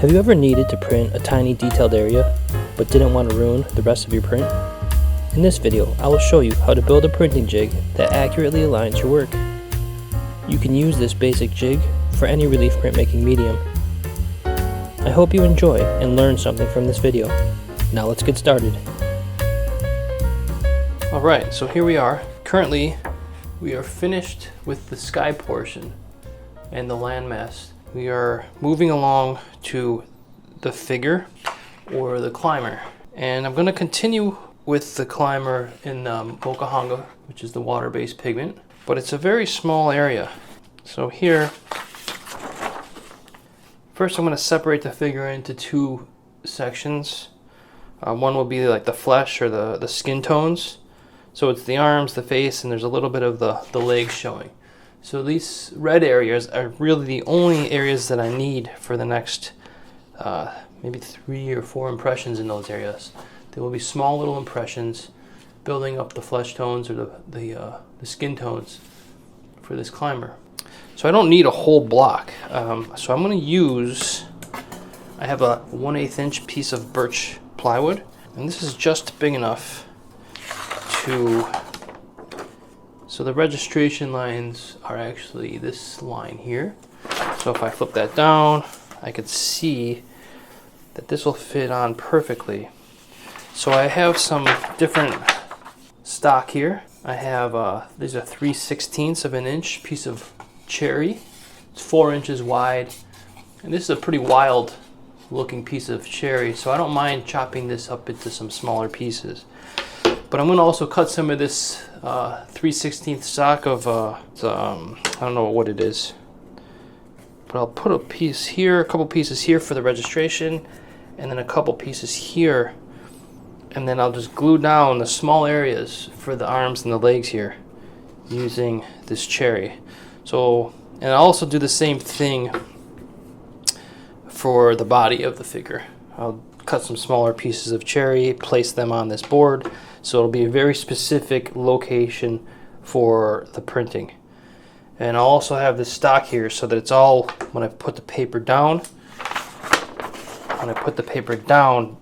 Have you ever needed to print a tiny detailed area, but didn't want to ruin the rest of your print? In this video, I will show you how to build a printing jig that accurately aligns your work. You can use this basic jig for any relief printmaking medium. I hope you enjoy and learn something from this video. Now let's get started. Alright, so here we are. Currently, we are finished with the sky portion and the landmass. We are moving along to the figure or the climber. And I'm going to continue with the climber in mokuhanga, which is the water-based pigment. But it's a very small area. So here, first I'm going to separate the figure into two sections. One will be like the flesh or the skin tones. So it's the arms, the face, and there's a little bit of the legs showing. So these red areas are really the only areas that I need for the next maybe 3 or 4 impressions in those areas. There will be small little impressions building up the flesh tones or the skin tones for this climber. So I don't need a whole block. So I'm going to use, I have a 1/8 inch piece of birch plywood, and this is just big enough to, so the registration lines are actually this line here. So if I flip that down, I could see that this will fit on perfectly. So I have some different stock here. I have, these are 3/16 of an inch piece of cherry. It's 4 inches wide. And this is a pretty wild looking piece of cherry, so I don't mind chopping this up into some smaller pieces. But I'm going to also cut some of this 3/16 stock of, I don't know what it is. But I'll put a piece here, a couple pieces here for the registration, and then a couple pieces here. And then I'll just glue down the small areas for the arms and the legs here using this cherry. So, and I'll also do the same thing for the body of the figure. I'll cut some smaller pieces of cherry, place them on this board, so it'll be a very specific location for the printing. And I'll also have this stock here so that it's all, when I put the paper down,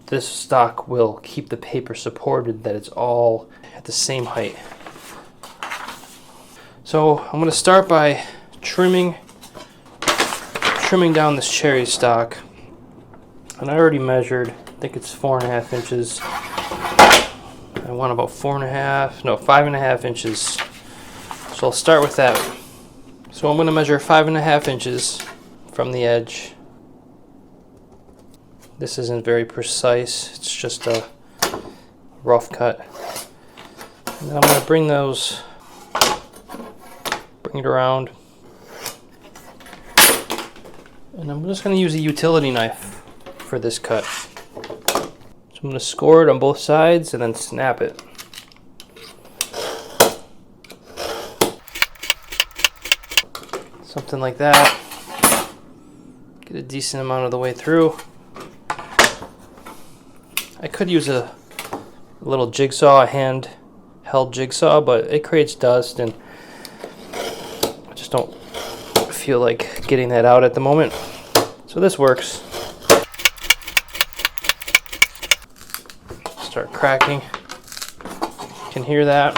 this stock will keep the paper supported, that it's all at the same height. So I'm going to start by trimming down this cherry stock. And I already measured, I think it's 4.5 inches. I want about 5.5 inches. So I'll start with that. So I'm going to measure 5.5 inches from the edge. This isn't very precise, it's just a rough cut. And then I'm going to bring it around. And I'm just going to use a utility knife for this cut. So I'm going to score it on both sides and then snap it. Something like that. Get a decent amount of the way through. I could use a little jigsaw, a hand-held jigsaw, but it creates dust and I just don't feel like getting that out at the moment. So this works. Start cracking. You can hear that.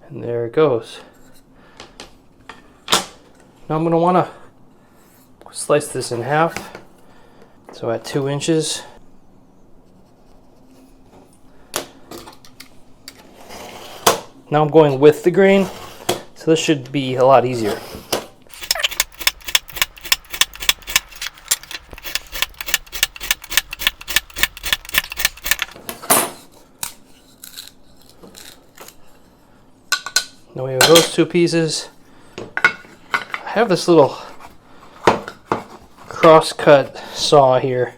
And there it goes. Now I'm going to want to slice this in half. So at 2 inches. Now I'm going with the grain, so this should be a lot easier. Now we have those two pieces. I have this little cross-cut saw here,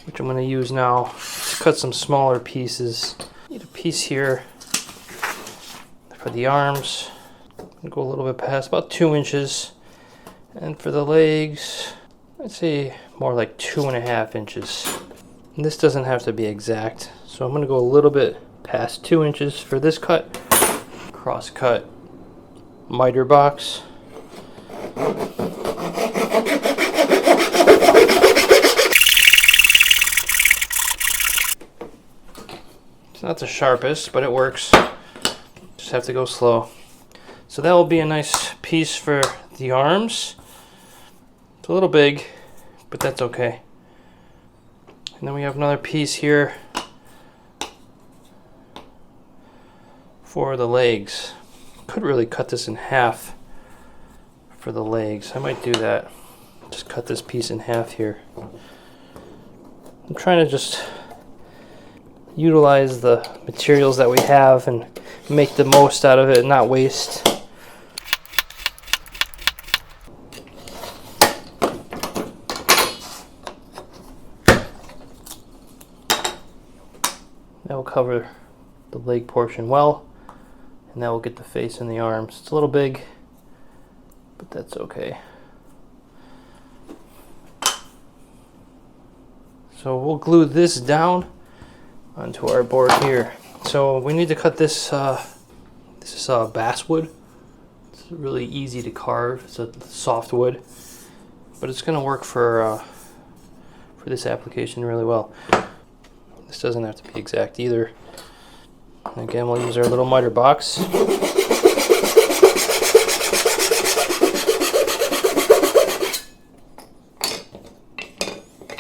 which I'm going to use now to cut some smaller pieces. Need a piece here for the arms. I'm going to go a little bit past, about 2 inches. And for the legs, I'd say more like 2.5 inches. And this doesn't have to be exact, so I'm going to go a little bit past 2 inches for this cut. Cross cut miter box. It's not the sharpest, but it works. Just have to go slow. So that will be a nice piece for the arms. It's a little big, but that's okay. And then we have another piece here for the legs. Could really cut this in half for the legs. I might do that. Just cut this piece in half here. I'm trying to just utilize the materials that we have and make the most out of it and not waste. That will cover the leg portion well, and that will get the face and the arms. It's a little big, but that's okay. So we'll glue this down onto our board here. So we need to cut this. This is basswood. It's really easy to carve. It's a soft wood, but it's going to work for this application really well. This doesn't have to be exact either. And again, we'll use our little miter box.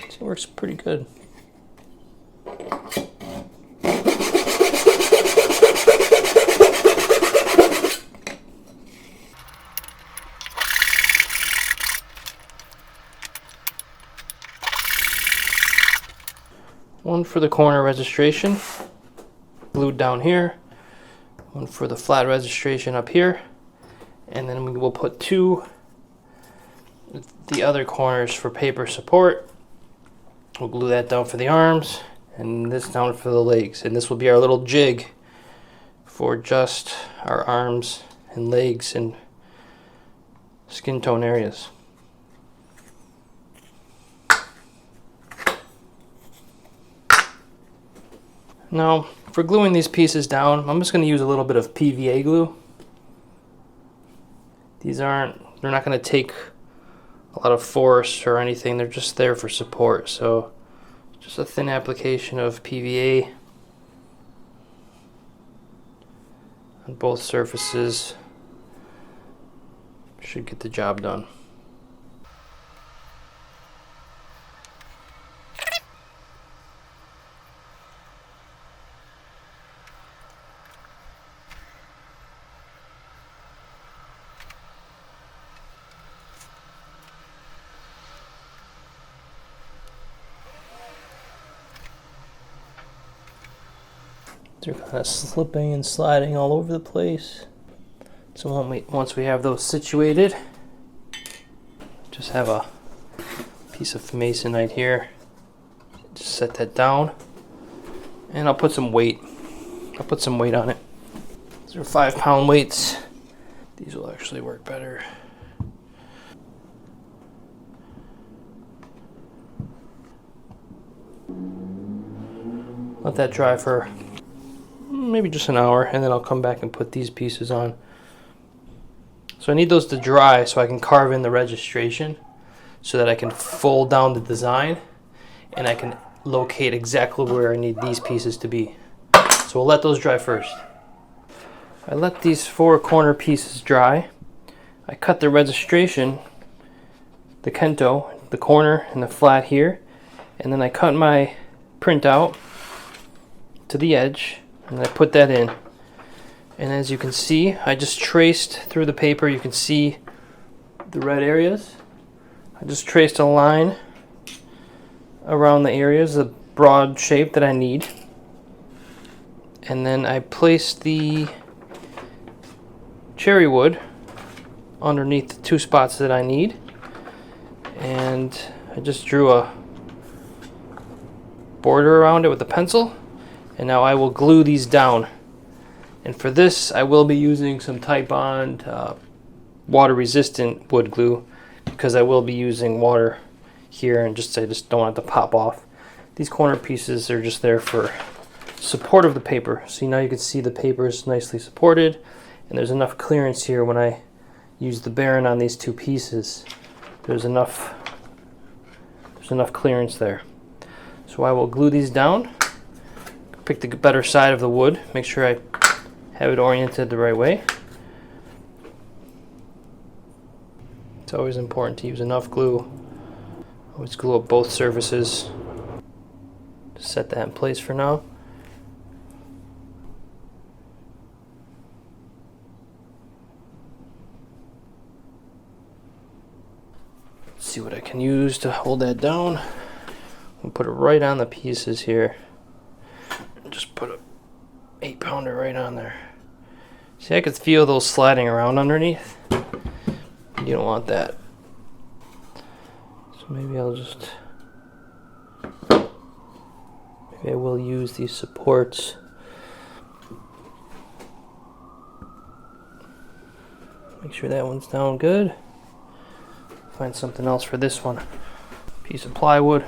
It works pretty good. One for the corner registration, glued down here. One for the flat registration up here. And then we will put 2 the other corners for paper support. We'll glue that down for the arms, and this down for the legs. And this will be our little jig for just our arms and legs and skin tone areas. Now, for gluing these pieces down, I'm just going to use a little bit of PVA glue. They're not going to take a lot of force or anything, they're just there for support. So, just a thin application of PVA on both surfaces should get the job done. They're kind of slipping and sliding all over the place. So once we have those situated, just have a piece of masonite here. Just set that down, and I'll put some weight. I'll put some weight on it. These are 5-pound weights. These will actually work better. Let that dry for maybe just an hour, and then I'll come back and put these pieces on. So I need those to dry so I can carve in the registration, so that I can fold down the design and I can locate exactly where I need these pieces to be. So we'll let those dry first. I let these 4 corner pieces dry. I cut the registration, the kento, the corner and the flat here, and then I cut my printout to the edge, and I put that in. And as you can see, I just traced through the paper. You can see the red areas. I just traced a line around the areas, the broad shape that I need. And then I placed the cherry wood underneath the 2 spots that I need. And I just drew a border around it with a pencil. And now I will glue these down. And for this, I will be using some Type Bond water-resistant wood glue, because I will be using water here, and I just don't want it to pop off. These corner pieces are just there for support of the paper. See, now you can see the paper is nicely supported, and there's enough clearance here when I use the bearing on these two pieces. There's enough clearance there. So I will glue these down, pick the better side of the wood, make sure I have it oriented the right way. It's always important to use enough glue. Always glue up both surfaces. Just set that in place for now. Let's see what I can use to hold that down. I'll put it right on the pieces here. Just put a 8-pounder right on there. See, I could feel those sliding around underneath. You don't want that. So maybe I will use these supports. Make sure that one's down good. Find something else for this one. Piece of plywood.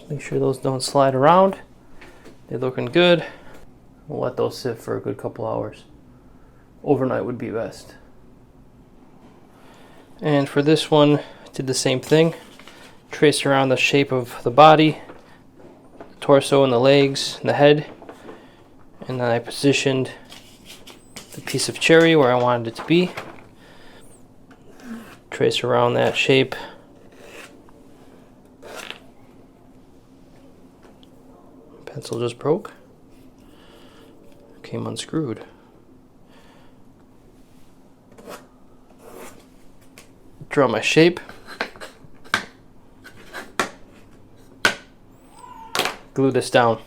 Make sure those don't slide around. They're looking good. We'll let those sit for a good couple hours. Overnight would be best. And for this one, did the same thing. Trace around the shape of the body, the torso and the legs and the head. And then I positioned the piece of cherry where I wanted it to be. Trace around that shape. Pencil just broke. Came unscrewed. Draw my shape. Glue this down.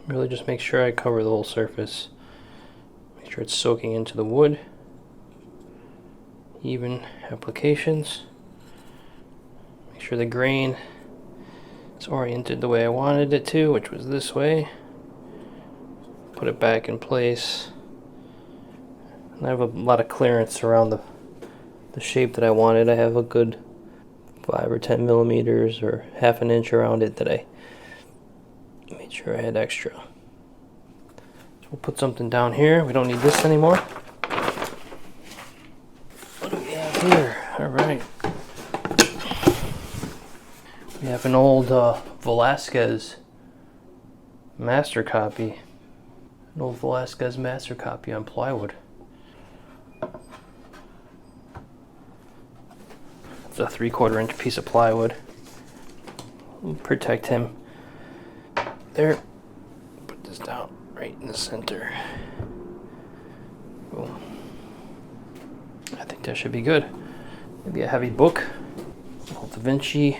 Really just make sure I cover the whole surface. Make sure it's soaking into the wood. Even applications. Make sure the grain is oriented the way I wanted it to, which was this way. Put it back in place. And I have a lot of clearance around the shape that I wanted. I have a good 5 or 10 millimeters or half an inch around it that I made sure I had extra. So we'll put something down here. We don't need this anymore. What do we have here? All right. We have an old Velasquez master copy. An old Velasquez master copy on plywood. It's a 3/4 inch piece of plywood. We'll protect him. There. Put this down right in the center. Boom. I think that should be good. Maybe a heavy book. Old Da Vinci.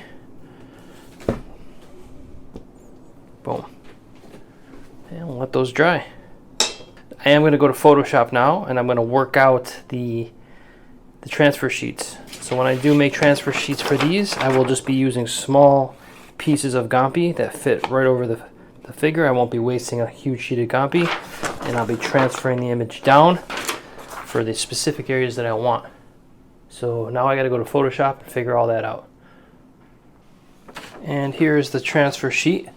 Boom. And we'll let those dry. I am going to go to Photoshop now, and I'm going to work out the transfer sheets. So when I do make transfer sheets for these, I will just be using small pieces of Gampi that fit right over the figure. I won't be wasting a huge sheet of Gampi, and I'll be transferring the image down for the specific areas that I want. So now I got to go to Photoshop and figure all that out. And here's the transfer sheet.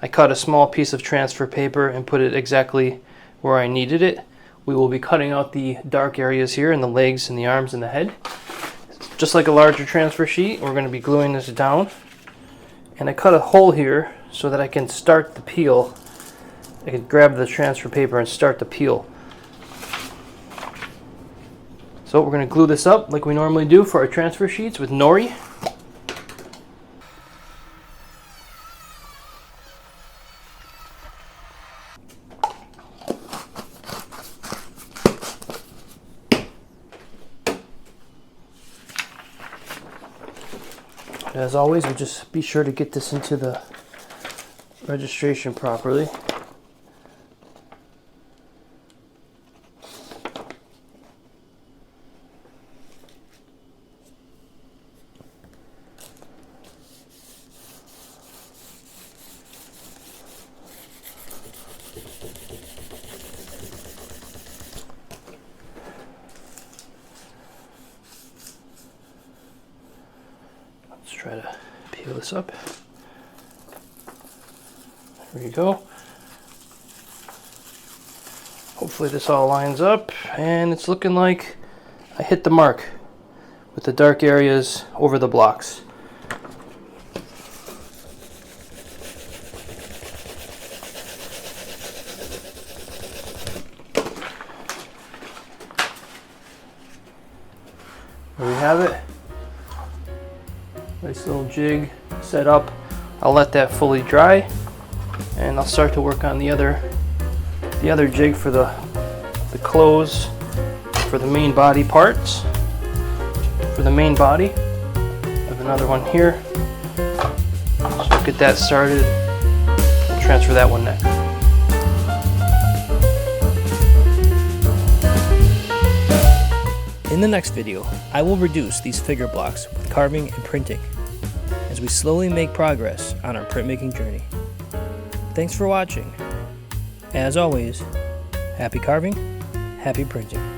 I cut a small piece of transfer paper and put it exactly where I needed it. We will be cutting out the dark areas here in the legs and the arms and the head. Just like a larger transfer sheet, we're going to be gluing this down. And I cut a hole here so that I can start the peel. I can grab the transfer paper and start the peel. So we're going to glue this up like we normally do for our transfer sheets with nori. As always, we'll just be sure to get this into the registration properly. try to peel this up. There we go. Hopefully this all lines up, and it's looking like I hit the mark with the dark areas over the blocks. There we have it. Nice little jig set up. I'll let that fully dry, and I'll start to work on the other jig for the clothes for the main body parts. For the main body, I have another one here. So get that started. I'll transfer that one next. In the next video, I will reduce these figure blocks with carving and printing as we slowly make progress on our printmaking journey. Thanks for watching. As always, happy carving, happy printing.